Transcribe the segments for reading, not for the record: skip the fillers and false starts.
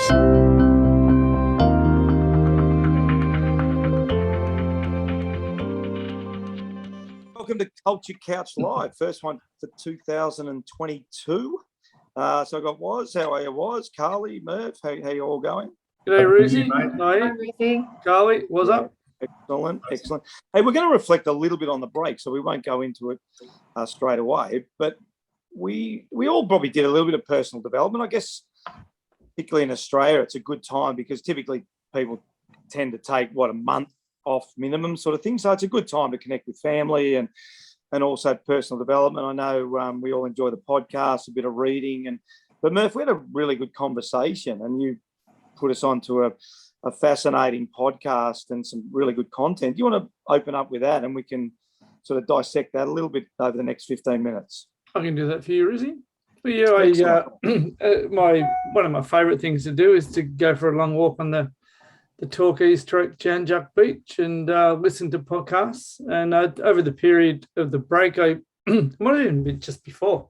Welcome to Culture Couch Live, first one for 2022. So I got Woz, how are you, Woz? Carly, Merv, how you all going? G'day, Ruzi. Hi, Ruzi. Carly, what's up? Excellent, excellent. Hey, we're going to reflect a little bit on the break, so we won't go into it straight away. But we all probably did a little bit of personal development. I guess, particularly in Australia, it's a good time because typically people tend to take, a month off minimum sort of thing. So it's a good time to connect with family and also personal development. I know we all enjoy the podcast, a bit of reading. But Murph, we had a really good conversation and you put us onto a fascinating podcast and some really good content. Do you want to open up with that and we can sort of dissect that a little bit over the next 15 minutes? I can do that for you, Ruzi. But yeah, one of my favourite things to do is to go for a long walk on the Torquay/Janjuk Beach and listen to podcasts. And over the period of the break, I might have even been just before,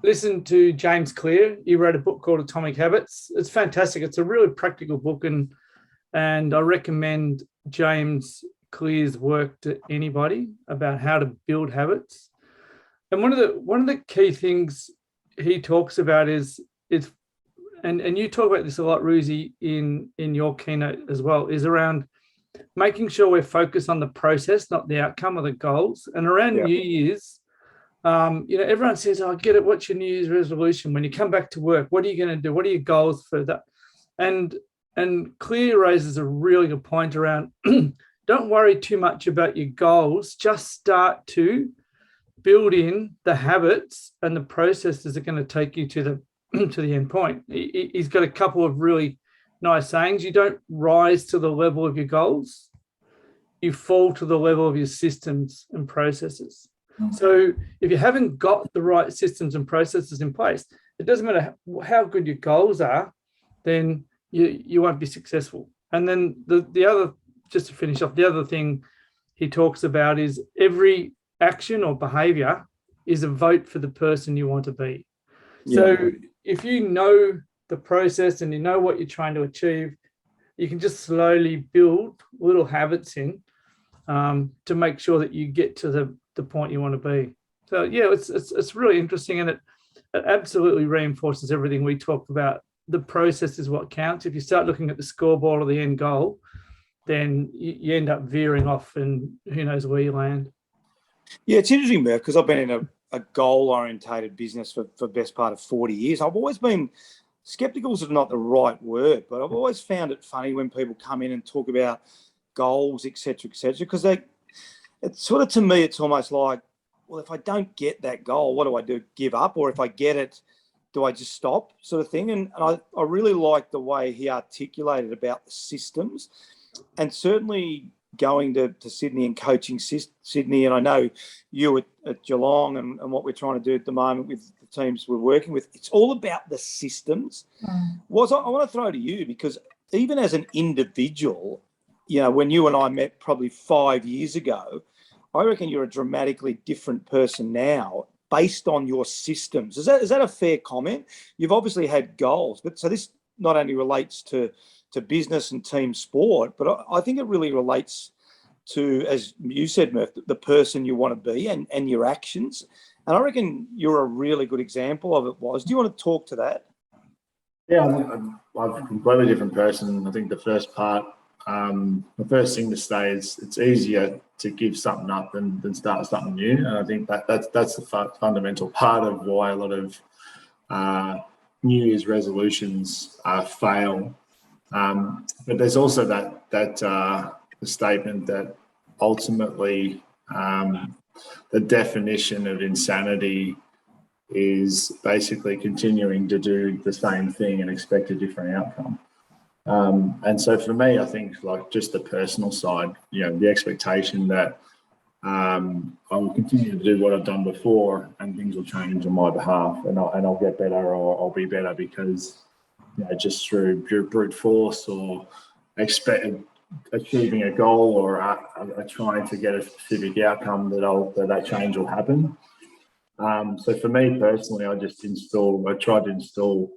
listened to James Clear. He wrote a book called Atomic Habits. It's fantastic. It's a really practical book, and I recommend James Clear's work to anybody about how to build habits. And one of the key things he talks about is and you talk about this a lot, Ruzi, in your keynote as well, is around making sure we're focused on the process, not the outcome or the goals. And around New Year's, everyone says, "Oh, I get it. What's your New Year's resolution? When you come back to work, what are you going to do? What are your goals for that?" And Clear raises a really good point around don't worry too much about your goals. Just start to build in the habits and the processes that are going to take you to the end point. He's got a couple of really nice sayings. You don't rise to the level of your goals. You fall to the level of your systems and processes. Mm-hmm. So if you haven't got the right systems and processes in place, it doesn't matter how good your goals are, then you won't be successful. And then the other, just to finish off, the other thing he talks about is every action or behavior is a vote for the person you want to be. Yeah. So if you know the process and you know what you're trying to achieve, you can just slowly build little habits in to make sure that you get to the point you want to be. So yeah, it's really interesting, and it absolutely reinforces everything we talked about. The process is what counts. If you start looking at the scoreboard or the end goal, then you end up veering off, and who knows where you land. Yeah, it's interesting, Murph, because I've been in a goal-orientated business for the best part of 40 years. I've always been, skeptical is not the right word, but I've always found it funny when people come in and talk about goals, et cetera, because it's sort of, to me, it's almost like, well, if I don't get that goal, what do I do? Give up? Or if I get it, do I just stop, sort of thing? And I really like the way he articulated about the systems, and certainly going to Sydney and coaching Sydney, and I know you at Geelong and what we're trying to do at the moment with the teams we're working with, it's all about the systems. Woz, I want to throw to you, because even as an individual, when you and I met probably 5 years ago, I reckon you're a dramatically different person now based on your systems. Is that a fair comment? You've obviously had goals, but so this not only relates to business and team sport, but I think it really relates to, as you said, Murph, the person you want to be and your actions. And I reckon you're a really good example of it, Woz. Do you want to talk to that? Yeah, I'm a completely different person. I think the first part, the first thing to say is it's easier to give something up than start something new. And I think that's the fundamental part of why a lot of New Year's resolutions fail. But there's also that the statement that ultimately the definition of insanity is basically continuing to do the same thing and expect a different outcome. And so for me, I think like just the personal side, the expectation that I will continue to do what I've done before and things will change on my behalf, and I'll get better, or I'll be better because just through pure brute force or achieving a goal or trying to get a specific outcome that change will happen. So for me personally, I tried to instill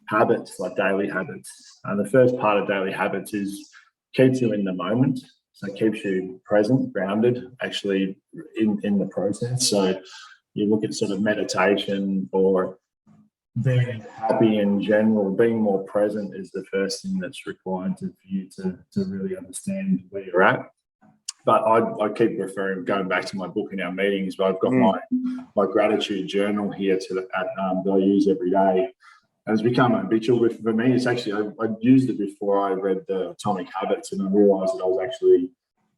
habits, like daily habits. And the first part of daily habits is keeps you in the moment. So it keeps you present, grounded, actually in the process. So you look at sort of meditation or being happy in general, being more present is the first thing that's required for you to really understand where you're at. But I keep going back to my book in our meetings, but I've got my gratitude journal here that I use every day. And it's become habitual for me. It's actually, I used it before I read the Atomic Habits, and I realised that I was actually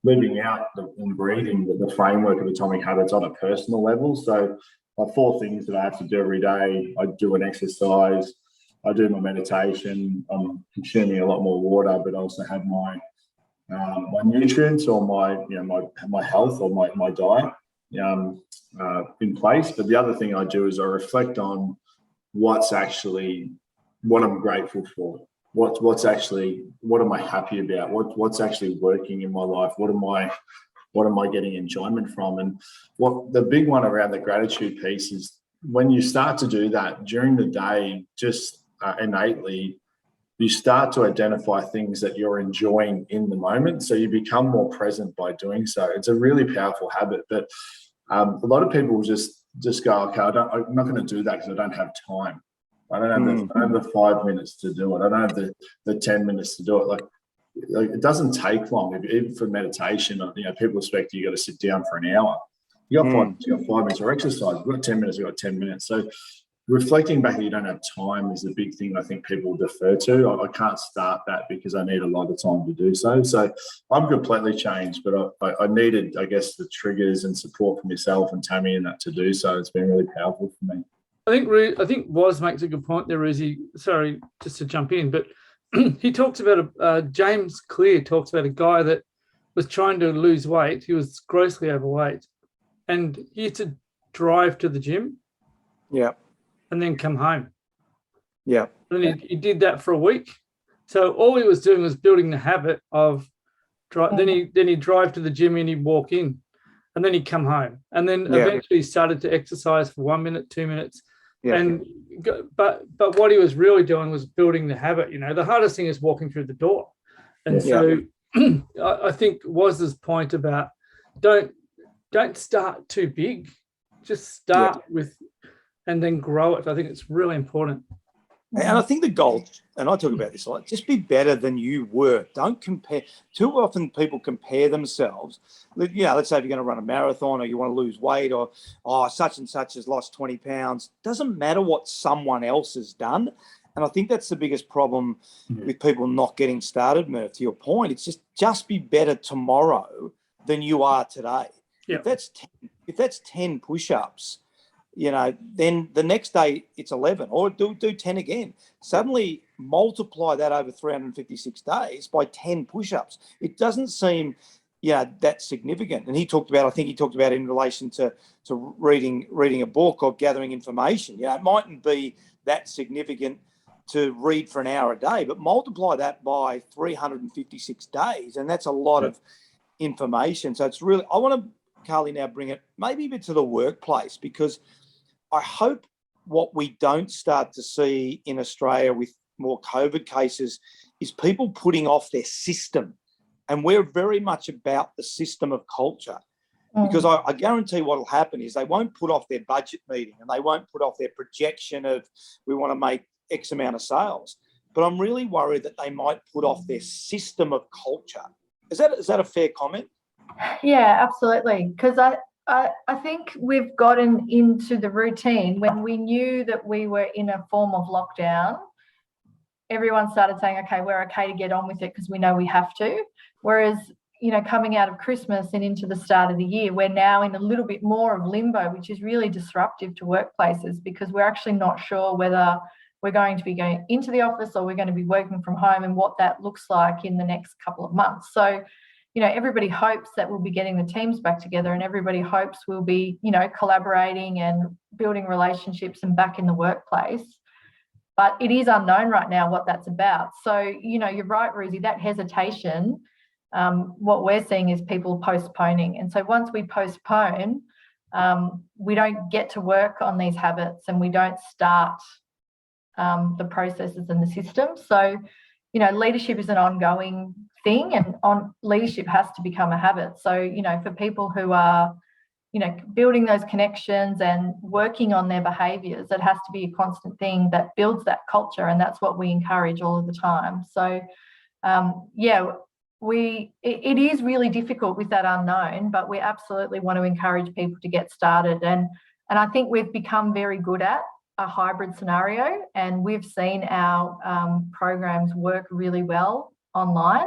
living out and breathing the framework of Atomic Habits on a personal level. So 4 things that I have to do every day. I do an exercise, I do my meditation, I'm consuming a lot more water, but I also have my nutrients or my health or my diet in place. But the other thing I do is I reflect on what I'm grateful for. What am I happy about? What's actually working in my life? What am I getting enjoyment from? And what the big one around the gratitude piece is, when you start to do that during the day, just innately, you start to identify things that you're enjoying in the moment. So you become more present by doing so. It's a really powerful habit, but a lot of people just go, okay, I'm not going to do that because I don't have time. I don't have the 5 minutes to do it. I don't have the 10 minutes to do it. Like it doesn't take long. Even for meditation, people expect you got to sit down for an hour. You got 5 minutes, or exercise. You've got 10 minutes. You've got 10 minutes. So reflecting back that you don't have time is the big thing I think people defer to. I can't start that because I need a lot of time to do so. So I'm completely changed, but I needed, I guess, the triggers and support from yourself and Tammy and that to do so. It's been really powerful for me. I think Woz makes a good point there, Ruzi. Sorry, just to jump in, but he talks about James Clear talks about a guy that was trying to lose weight. He was grossly overweight, and he used to drive to the gym. Yeah. And then come home. Yeah. And he did that for a week. So all he was doing was building the habit of then he'd drive to the gym and he'd walk in, and then he'd come home, and then eventually started to exercise for 1 minute, 2 minutes. Yeah. But what he was really doing was building the habit. The hardest thing is walking through the door. And so I think Woz's point about don't start too big, just start with, and then grow it. I think it's really important. And I think the goal, and I talk about this a lot, just be better than you were. Don't compare. Too often people compare themselves. Let's say if you're going to run a marathon or you want to lose weight, or, such and such has lost 20 pounds. Doesn't matter what someone else has done. And I think that's the biggest problem with people not getting started, Murph, to your point. It's just be better tomorrow than you are today. Yeah. If that's 10 push-ups, then the next day it's 11, or do 10 again. Suddenly multiply that over 356 days by 10 push-ups. It doesn't seem, that significant. And I think he talked about in relation to reading a book or gathering information. It mightn't be that significant to read for an hour a day, but multiply that by 356 days, and that's a lot of information. So it's really, I want to, Carly, now bring it maybe a bit to the workplace, because I hope what we don't start to see in Australia with more COVID cases is people putting off their system. And we're very much about the system of culture, because I guarantee what will happen is they won't put off their budget meeting, and they won't put off their projection of we want to make X amount of sales. But I'm really worried that they might put off their system of culture. Is that a fair comment? Yeah, absolutely. Because I think we've gotten into the routine when we knew that we were in a form of lockdown. Everyone started saying, okay, we're okay to get on with it because we know we have to. Whereas, coming out of Christmas and into the start of the year, we're now in a little bit more of limbo, which is really disruptive to workplaces, because we're actually not sure whether we're going to be going into the office or we're going to be working from home, and what that looks like in the next couple of months. So, everybody hopes that we'll be getting the teams back together, and everybody hopes we'll be, collaborating and building relationships and back in the workplace. But it is unknown right now what that's about. So, you're right, Ruzi, that hesitation, what we're seeing is people postponing. And so once we postpone, we don't get to work on these habits, and we don't start the processes and the systems. So, you know, leadership is an ongoing thing, and leadership has to become a habit. So, you know, for people who are, you know, building those connections and working on their behaviours, it has to be a constant thing that builds that culture, and that's what we encourage all of the time. So, it is really difficult with that unknown, but we absolutely want to encourage people to get started. And I think we've become very good at a hybrid scenario, and we've seen our programs work really well online.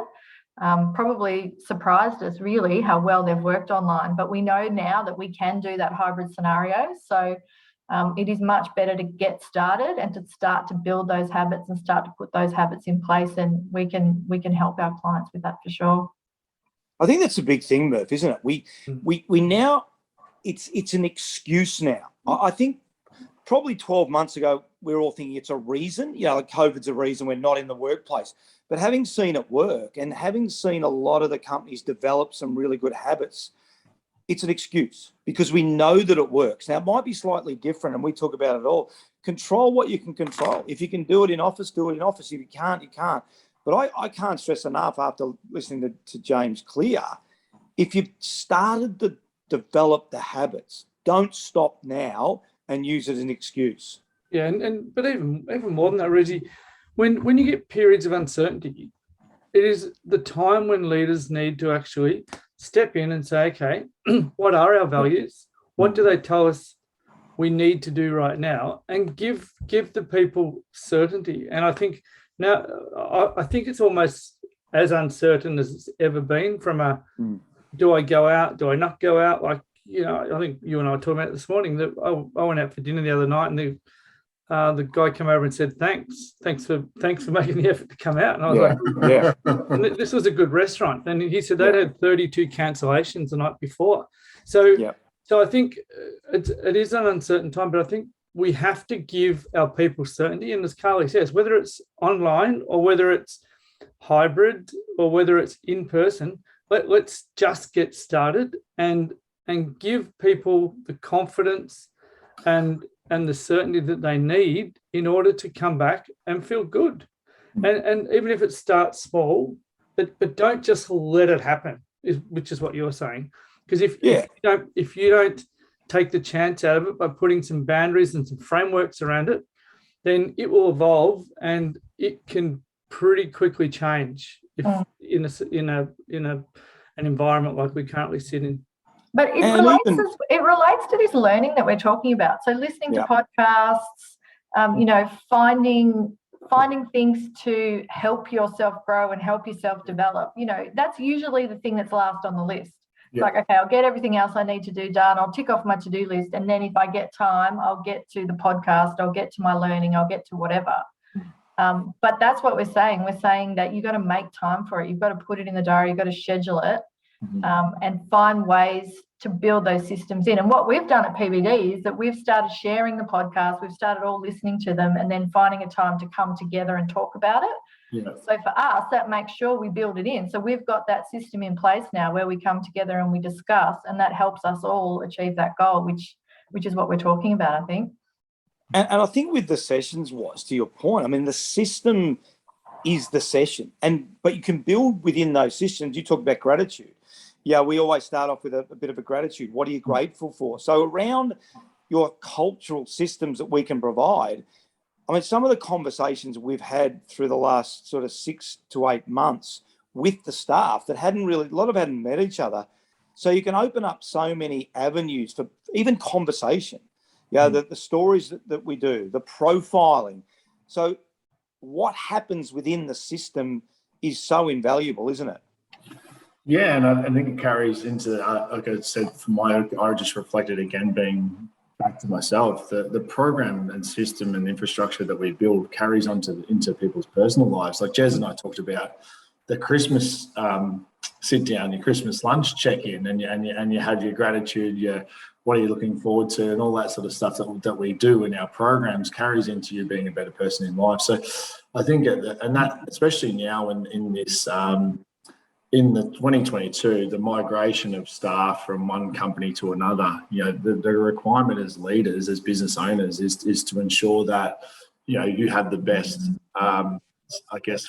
Probably surprised us really how well they've worked online, but we know now that we can do that hybrid scenario. So it is much better to get started and to start to build those habits and start to put those habits in place, and we can help our clients with that for sure. I think that's a big thing, Murph, isn't it? We now, it's an excuse now. I think probably 12 months ago, we were all thinking it's a reason, you know, like COVID's a reason we're not in the workplace. But having seen it work and having seen a lot of the companies develop some really good habits, it's an excuse because we know that it works. Now, it might be slightly different, and we talk about it all. Control what you can control. If you can do it in office, do it in office. If you can't, you can't. But I can't stress enough after listening to James Clear, if you've started to develop the habits, don't stop now and use it as an excuse. Yeah, but even more than that, Reggie, when you get periods of uncertainty, it is the time when leaders need to actually step in and say, okay, what are our values? What do they tell us we need to do right now? And give the people certainty. And I think now, I think it's almost as uncertain as it's ever been from a, do I go out? Do I not go out? Like, you know, I think you and I were talking about it this morning that I went out for dinner the other night, and the guy came over and said, thanks for making the effort to come out. And I was like, and this was a good restaurant. And he said they'd had 32 cancellations the night before. So I think it is an uncertain time, but I think we have to give our people certainty. And as Carly says, whether it's online or whether it's hybrid or whether it's in person, let's just get started and give people the confidence and the certainty that they need in order to come back and feel good. And even if it starts small, but don't just let it happen, which is what you're saying. Because if you don't take the chance out of it by putting some boundaries and some frameworks around it, then it will evolve and it can pretty quickly change if in an environment like we currently sit in. But it relates to this learning that we're talking about. So listening to podcasts, you know, finding things to help yourself grow and help yourself develop. You know, that's usually the thing that's last on the list. It's like, okay, I'll get everything else I need to do done. I'll tick off my to-do list. And then if I get time, I'll get to the podcast, I'll get to my learning, I'll get to whatever. But that's what we're saying. We're saying that you've got to make time for it. You've got to put it in the diary. You've got to schedule it. And find ways to build those systems in. And what we've done at PBD is that we've started sharing the podcast, we've started all listening to them, and then finding a time to come together and talk about it. So for us, that makes sure we build it in. So we've got that system in place now where we come together and we discuss, and that helps us all achieve that goal, which is what we're talking about, I think. And I think with the sessions to your point, I mean, the system is the session, but you can build within those systems. You talk about gratitude. Yeah, we always start off with a bit of a gratitude. What are you grateful for? So around your cultural systems that we can provide, I mean, some of the conversations we've had through the last sort of 6 to 8 months with the staff that hadn't met each other. So you can open up so many avenues for even conversation. Yeah, the stories that we do, the profiling. So what happens within the system is so invaluable, isn't it? Yeah, and I think it carries into, like I said, I just reflected again, being back to myself, the program and system and infrastructure that we build carries into people's personal lives. Like Jez and I talked about the Christmas sit down, your Christmas lunch check-in, and you have your gratitude, what are you looking forward to, and all that sort of stuff that we do in our programs carries into you being a better person in life. So I think, and that especially now in this in the 2022, the migration of staff from one company to another, the requirement as leaders, as business owners, is to ensure that you have the best,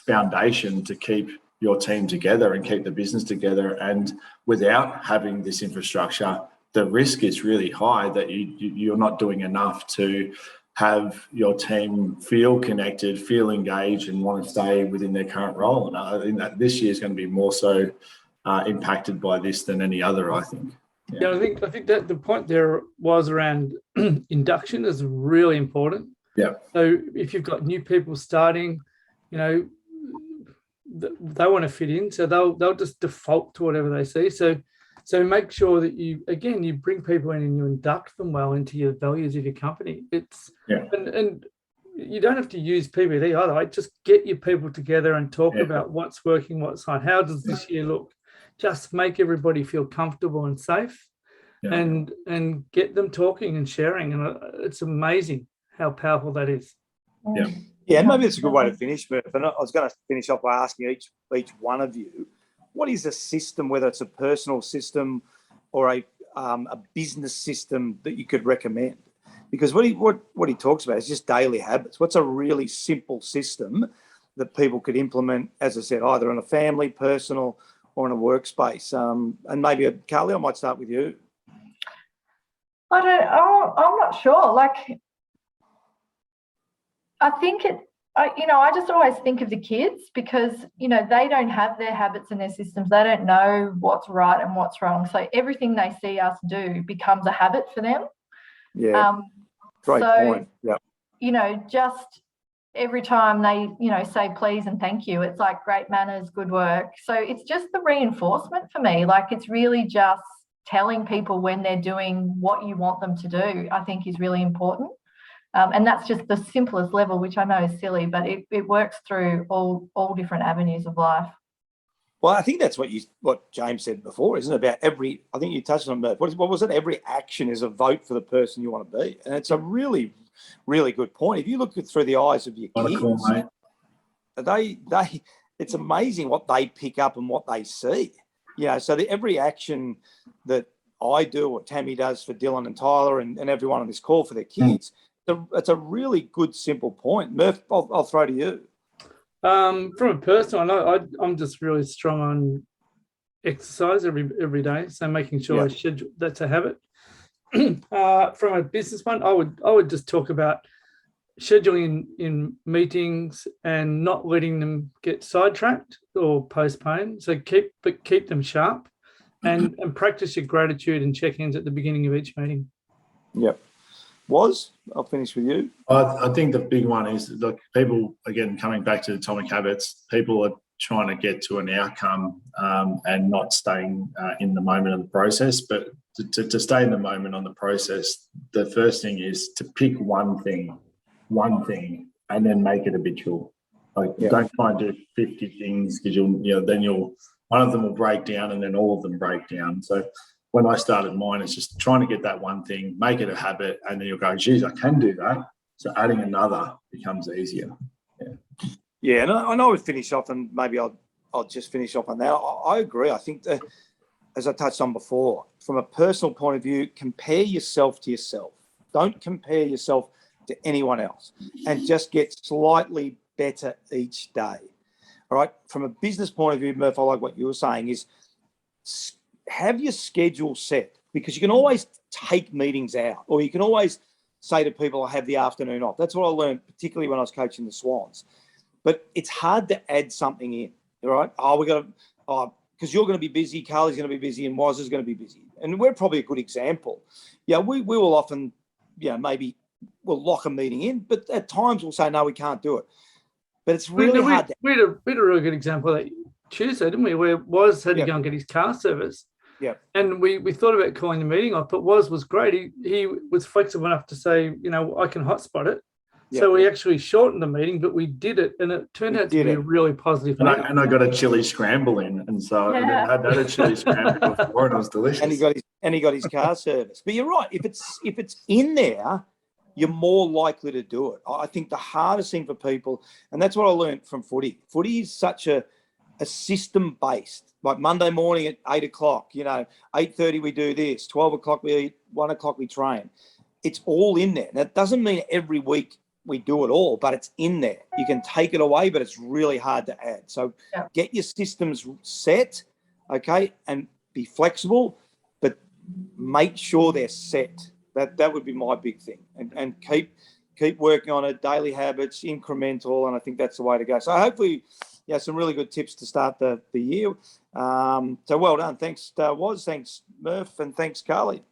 foundation to keep your team together and keep the business together. And without having this infrastructure, the risk is really high that you're not doing enough to have your team feel connected, feel engaged, and want to stay within their current role. And I think that this year is going to be more so impacted by this than any other, I think. Yeah, I think that the point there was around induction is really important. Yeah. So if you've got new people starting, they want to fit in, so they'll just default to whatever they see. So make sure that you bring people in and you induct them well into your values of your company. And you don't have to use PBD either. Like, just get your people together and talk about what's working, what's not. How does this year look? Just make everybody feel comfortable and safe, and get them talking and sharing. And it's amazing how powerful that is. Yeah, maybe it's a good way to finish, Murph. And I was going to finish off by asking each one of you, what is a system, whether it's a personal system or a business system, that you could recommend? Because what he talks about is just daily habits. What's a really simple system that people could implement, as I said, either in a family, personal, or in a workspace? And maybe, Carly, I might start with you. I'm not sure. Like, I think I just always think of the kids, because, they don't have their habits and their systems. They don't know what's right and what's wrong. So everything they see us do becomes a habit for them. Yeah. Great point. Yeah. Just every time they, say please and thank you, it's like great manners, good work. So it's just the reinforcement for me. Like, it's really just telling people when they're doing what you want them to do, I think, is really important. And that's just the simplest level, which I know is silly, but it works through all different avenues of life. Well, I think that's what James said before, isn't it? About I think you touched on it. What was it? Every action is a vote for the person you want to be. And it's a really, really good point. If you look through the eyes of your kids, it's amazing what they pick up and what they see. So every action that I do or Tammy does for Dylan and Tyler and everyone on this call for their kids, it's a really good, simple point. Murph, I'll throw to you. From a personal, I'm just really strong on exercise every day. So making sure I schedule, that's a habit. From a business one, I would just talk about scheduling in meetings and not letting them get sidetracked or postponed. So keep them sharp, and practice your gratitude and check-ins at the beginning of each meeting. Yep. I'll finish with you. I think the big one is, look, people, again, coming back to atomic habits, people are trying to get to an outcome and not staying in the moment of the process. But to stay in the moment on the process, the first thing is to pick one thing, and then make it habitual. Don't try and do 50 things, because one of them will break down, and then all of them break down. So when I started mine, it's just trying to get that one thing, make it a habit, and then you'll go, geez, I can do that. So adding another becomes easier. Yeah, and I know we'll finish off, and maybe I'll just finish off on that. I agree. I think that, as I touched on before, from a personal point of view, compare yourself to yourself. Don't compare yourself to anyone else, and just get slightly better each day. All right. From a business point of view, Murph, I like what you were saying, is have your schedule set, because you can always take meetings out, or you can always say to people, I have the afternoon off. That's what I learned, particularly when I was coaching the Swans. But it's hard to add something in, all right? Because you're going to be busy, Carly's going to be busy, and Waz is going to be busy. And we're probably a good example. Yeah, we will often, maybe we'll lock a meeting in, but at times we'll say, no, we can't do it. But it's really hard. We had a really good example that Tuesday, didn't we? Where Waz had to go and get his car service. Yeah. And we thought about calling the meeting off, but Waz was great. He was flexible enough to say, I can hotspot it. Yeah. So we actually shortened the meeting, but we did it, and it turned out to be a really positive meeting. And I got a chili scramble in, and so I had a chili scramble before, and it was delicious. And he got his car service. But you're right. If it's in there, you're more likely to do it. I think the hardest thing for people, and that's what I learned from footy. Footy is such a system-based. Like Monday morning at 8 o'clock, 8:30 we do this, 12 o'clock we eat, 1 o'clock we train. It's all in there. That doesn't mean every week we do it all, but it's in there. You can take it away, but it's really hard to add. So get your systems set, okay, and be flexible, but make sure they're set. That would be my big thing. And keep working on it, daily habits, incremental, and I think that's the way to go. So hopefully, some really good tips to start the year. So well done. Thanks, Woz. Thanks, Murph, and thanks, Carly.